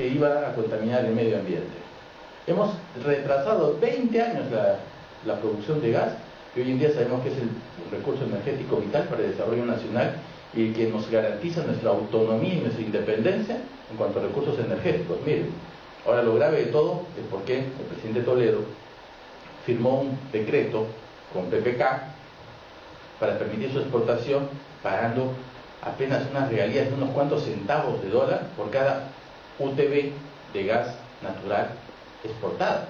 que iba a contaminar el medio ambiente. Hemos retrasado 20 años la producción de gas, que hoy en día sabemos que es el recurso energético vital para el desarrollo nacional y que nos garantiza nuestra autonomía y nuestra independencia en cuanto a recursos energéticos. Miren, ahora lo grave de todo es por qué el presidente Toledo firmó un decreto con PPK para permitir su exportación, pagando apenas unas regalías de unos cuantos centavos de dólar por cada UTB de gas natural exportada.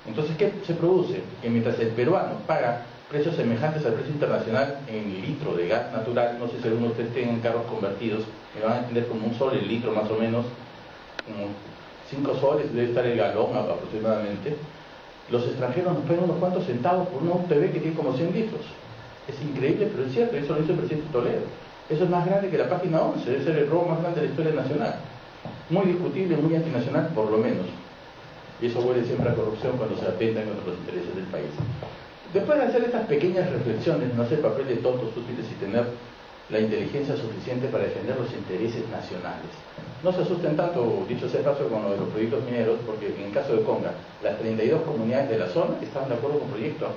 Entonces, ¿qué se produce? Que mientras el peruano paga precios semejantes al precio internacional en el litro de gas natural, no sé si algunos de ustedes tienen carros convertidos, me van a entender como un sol el litro más o menos, como 5 soles debe estar el galón aproximadamente, los extranjeros nos pagan unos cuantos centavos por una UTB que tiene como 100 litros. Es increíble, pero es cierto, eso lo hizo el presidente Toledo. Eso es más grande que la página 11, debe ser el robo más grande de la historia nacional. Muy discutible, muy antinacional, por lo menos. Y eso huele siempre a corrupción cuando se atentan contra los intereses del país. Después de hacer estas pequeñas reflexiones, no hacer papel de tontos útiles y tener la inteligencia suficiente para defender los intereses nacionales. No se asusten tanto, dicho sea paso, con lo de los proyectos mineros, porque en el caso de Conga, las 32 comunidades de la zona estaban de acuerdo con el proyecto.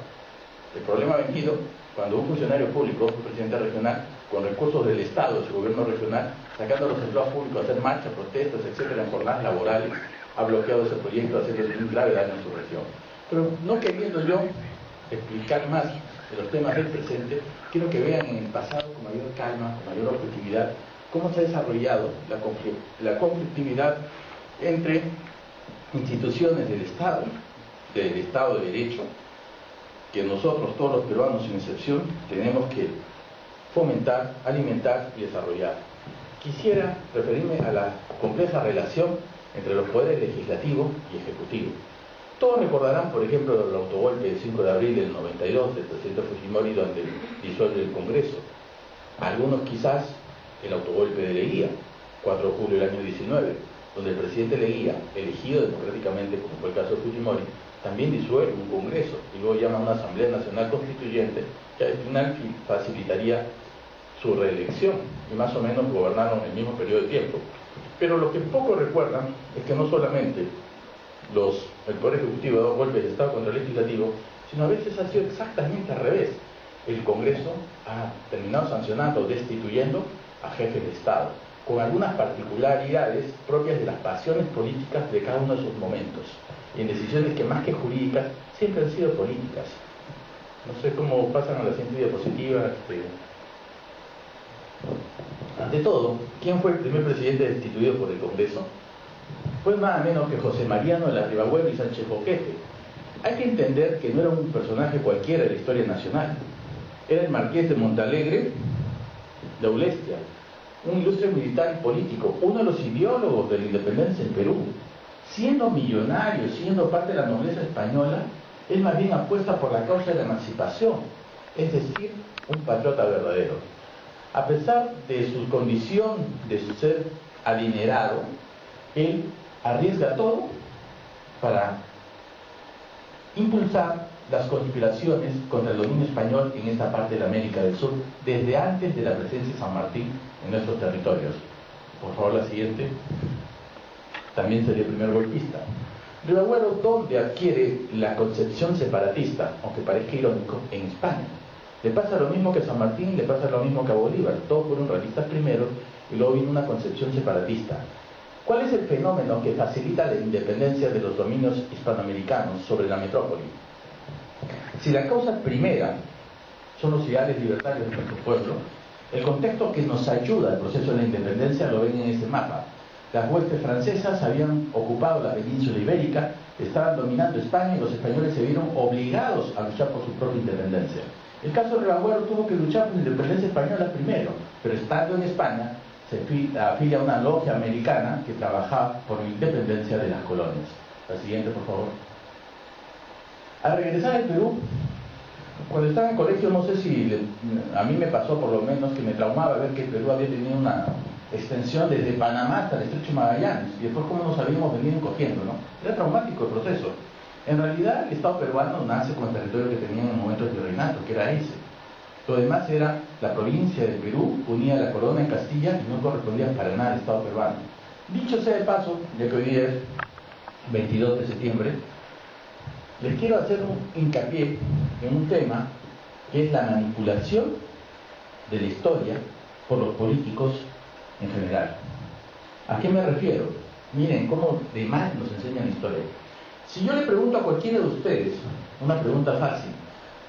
El problema ha venido cuando un funcionario público, un presidente regional, con recursos del Estado, de su gobierno regional, sacando a los empleados públicos a hacer marchas, protestas, etcétera, en jornadas laborales, ha bloqueado ese proyecto, haciéndole un grave daño a su región. Pero no queriendo yo explicar más de los temas del presente, quiero que vean en el pasado con mayor calma, con mayor objetividad, cómo se ha desarrollado la conflictividad entre instituciones del Estado de Derecho, que nosotros, todos los peruanos sin excepción, tenemos que fomentar, alimentar y desarrollar. Quisiera referirme a la compleja relación entre los poderes legislativo y ejecutivo. Todos recordarán, por ejemplo, el autogolpe del 5 de abril del 92 del presidente Fujimori, donde disuelve el Congreso. Algunos quizás el autogolpe de Leguía, 4 de julio del año 19, donde el presidente Leguía, elegido democráticamente, como fue el caso de Fujimori, también disuelve un Congreso y luego llama a una Asamblea Nacional Constituyente que al final facilitaría su reelección y más o menos gobernaron el mismo periodo de tiempo. Pero lo que pocos recuerdan es que no solamente el Poder Ejecutivo ha dado golpes de Estado contra el Legislativo, sino a veces ha sido exactamente al revés. El Congreso ha terminado sancionando, destituyendo a jefes de Estado, con algunas particularidades propias de las pasiones políticas de cada uno de sus momentos, y en decisiones que más que jurídicas siempre han sido políticas. No sé cómo pasan a la siguiente diapositiva. Ante todo, ¿quién fue el primer presidente destituido por el Congreso? Fue nada menos que José Mariano de la Ribagüero y Sánchez Boquete. Hay que entender que no era un personaje cualquiera de la historia nacional. Era el marqués de Montalegre de Aulestia, un ilustre militar y político, uno de los ideólogos de la independencia en Perú. Siendo millonario, siendo parte de la nobleza española, él más bien apuesta por la causa de la emancipación, es decir, un patriota verdadero. A pesar de su condición de ser adinerado, él arriesga todo para impulsar las conspiraciones contra el dominio español en esta parte de la América del Sur, desde antes de la presencia de San Martín en nuestros territorios. Por favor, la siguiente. También sería el primer golpista. Ribagüero, ¿dónde adquiere la concepción separatista? Aunque parezca irónico, en España. Le pasa lo mismo que a San Martín, le pasa lo mismo que a Bolívar. Todos fueron realistas primero y luego vino una concepción separatista. ¿Cuál es el fenómeno que facilita la independencia de los dominios hispanoamericanos sobre la metrópoli? Si la causa primera son los ideales libertarios de nuestro pueblo, el contexto que nos ayuda al proceso de la independencia lo ven en este mapa. Las huestes francesas habían ocupado la península ibérica, estaban dominando España y los españoles se vieron obligados a luchar por su propia independencia. El caso de Ribagüero tuvo que luchar por la independencia española primero, pero estando en España se afilia a una logia americana que trabajaba por la independencia de las colonias. La siguiente, por favor. Al regresar al Perú, cuando estaba en colegio, no sé si a mí me pasó por lo menos que me traumaba ver que el Perú había tenido una extensión desde Panamá hasta el Estrecho Magallanes, y después cómo nos habíamos venido cogiendo, ¿no? Era traumático el proceso. En realidad, el Estado peruano nace con el territorio que tenía en el momento del virreinato, que era ese. Lo demás era la provincia de Perú, unida a la corona en Castilla y no correspondía para nada al Estado peruano. Dicho sea de paso, ya que hoy día es 22 de septiembre, les quiero hacer un hincapié en un tema que es la manipulación de la historia por los políticos en general. ¿A qué me refiero? Miren cómo de mal nos enseñan historia. Si yo le pregunto a cualquiera de ustedes, una pregunta fácil,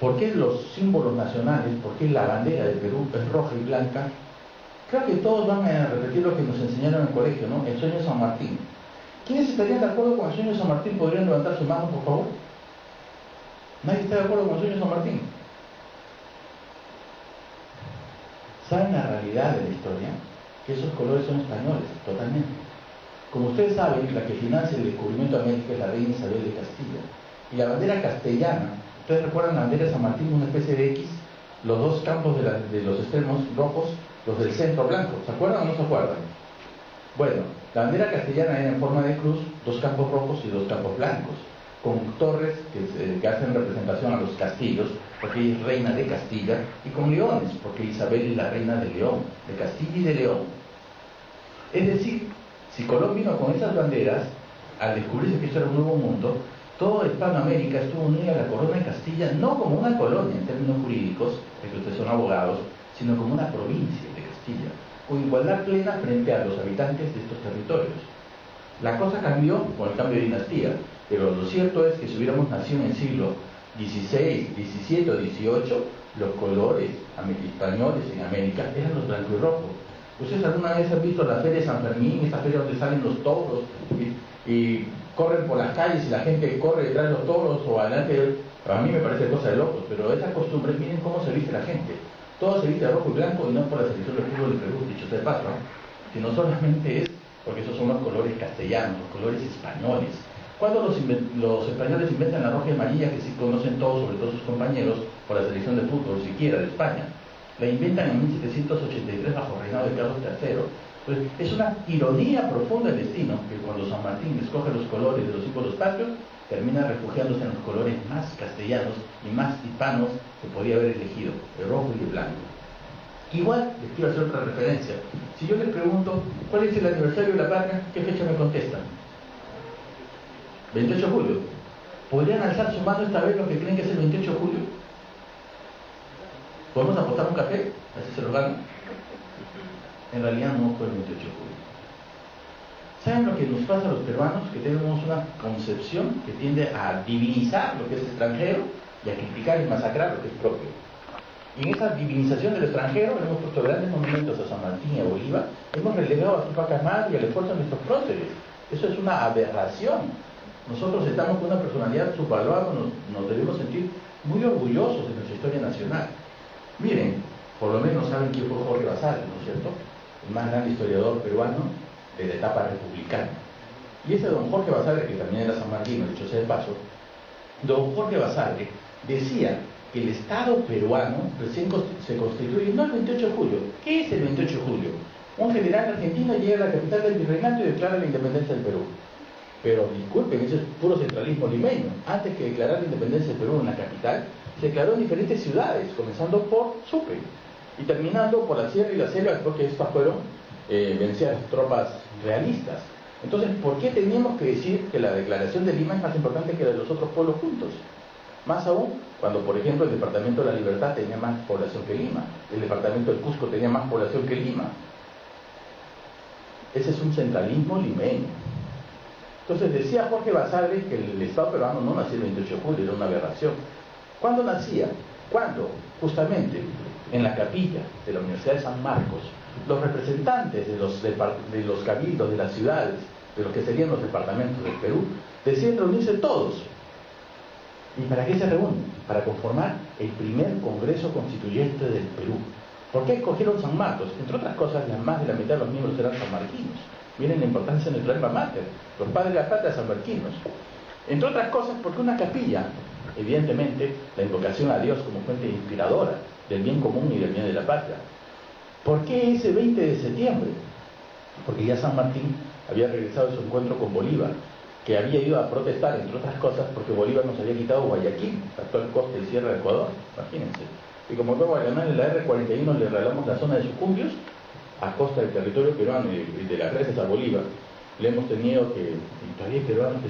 ¿por qué los símbolos nacionales, por qué la bandera de Perú es roja y blanca? Creo que todos van a repetir lo que nos enseñaron en el colegio, ¿no? El sueño de San Martín. ¿Quiénes estarían de acuerdo con el sueño de San Martín? ¿Podrían levantar su mano, por favor? ¿Nadie está de acuerdo con el sueño de San Martín? ¿Saben la realidad de la historia? Que esos colores son españoles, totalmente. Como ustedes saben, la que financia el descubrimiento de América es la reina Isabel de Castilla. Y la bandera castellana, ¿ustedes recuerdan la bandera de San Martín, una especie de X? Los dos campos de los extremos rojos, los del centro blanco. ¿Se acuerdan o no se acuerdan? Bueno, la bandera castellana era en forma de cruz, dos campos rojos y dos campos blancos, con torres que hacen representación a los castillos, porque ella es reina de Castilla, y con leones, porque Isabel es la reina de León, de Castilla y de León. Es decir, si Colón vino con esas banderas, al descubrirse que esto era un nuevo mundo, toda Hispanoamérica estuvo unida a la corona de Castilla, no como una colonia en términos jurídicos, porque ustedes son abogados, sino como una provincia de Castilla, con igualdad plena frente a los habitantes de estos territorios. La cosa cambió con el cambio de dinastía, pero lo cierto es que si hubiéramos nacido en el siglo XVI, XVII o XVIII, los colores españoles en América eran los blanco y rojo. ¿Ustedes alguna vez han visto la feria de San Fermín, esa feria donde salen los toros y corren por las calles y la gente corre detrás de los toros o adelante? A mí me parece cosa de locos, pero esas costumbres, miren cómo se viste la gente. Todo se viste de rojo y blanco, y no por la selección del fútbol de Perú, dicho sea de paso, ¿no? Sino solamente es porque esos son los colores castellanos, los colores españoles. Cuando los españoles inventan la roja y amarilla, que sí conocen todos, sobre todo sus compañeros, por la selección de fútbol siquiera de España, la inventan en 1783 bajo el reinado de Carlos III. Pues es una ironía profunda del destino que cuando San Martín escoge los colores de los símbolos patrios, termina refugiándose en los colores más castellanos y más hispanos que podía haber elegido, el rojo y el blanco. Igual les quiero hacer otra referencia. Si yo les pregunto ¿cuál es el aniversario de la patria?, ¿qué fecha me contestan? 28 de julio. ¿Podrían alzar su mano esta vez los que creen que es el 28 de julio? ¿Podemos apostar un café? Así se lo ganan. En realidad no fue el 28 de julio. ¿Saben lo que nos pasa a los peruanos? Que tenemos una concepción que tiende a divinizar lo que es extranjero y a criticar y masacrar lo que es propio. Y en esa divinización del extranjero hemos puesto grandes monumentos a San Martín y a Bolívar, hemos relegado a Tupac Amaru y al esfuerzo de nuestros próceres. Eso es una aberración. Nosotros estamos con una personalidad subvaluada, nos debemos sentir muy orgullosos de nuestra historia nacional. Miren, por lo menos saben quién fue Jorge Basadre, ¿no es cierto? El más grande historiador peruano de la etapa republicana. Y ese don Jorge Basadre, que también era sanmarquino, dicho sea de paso, don Jorge Basadre decía que el Estado peruano recién se constituye no el 28 de julio. ¿Qué es el 28 de julio? Un general argentino llega a la capital del virreinato y declara la independencia del Perú. Pero disculpen, eso es puro centralismo limeño. Antes que declarar la independencia del Perú en la capital, se declaró en diferentes ciudades, comenzando por Sucre y terminando por la sierra y la selva, porque estas fueron vencidas las tropas realistas. Entonces, ¿por qué teníamos que decir que la declaración de Lima es más importante que la de los otros pueblos juntos? Más aún, cuando por ejemplo el departamento de la Libertad tenía más población que Lima, el departamento del Cusco tenía más población que Lima. Ese es un centralismo limeño. Entonces decía Jorge Basadre que el Estado peruano no nació el 28 de julio, era una aberración. ¿Cuándo nacía? ¿Cuándo? Justamente en la capilla de la Universidad de San Marcos, los representantes de los cabildos de las ciudades, de lo que serían los departamentos del Perú, deciden reunirse todos. ¿Y para qué se reúnen? Para conformar el primer Congreso Constituyente del Perú. ¿Por qué escogieron San Marcos? Entre otras cosas, más de la mitad de los miembros eran sanmarquinos. Miren la importancia de nuestra alma mater, los padres de la patria sanmarquinos. Entre otras cosas, porque una capilla, evidentemente, la invocación a Dios como fuente inspiradora del bien común y del bien de la patria. ¿Por qué ese 20 de septiembre? Porque ya San Martín había regresado de su encuentro con Bolívar, que había ido a protestar, entre otras cosas, porque Bolívar nos había quitado Guayaquil, la actual costa y sierra de Ecuador, imagínense. Y como luego a ganar en la R-41 le regalamos la zona de Sucumbios, a costa del territorio peruano y de las gracias a Bolívar. le hemos tenido que, y todavía hay peruanos que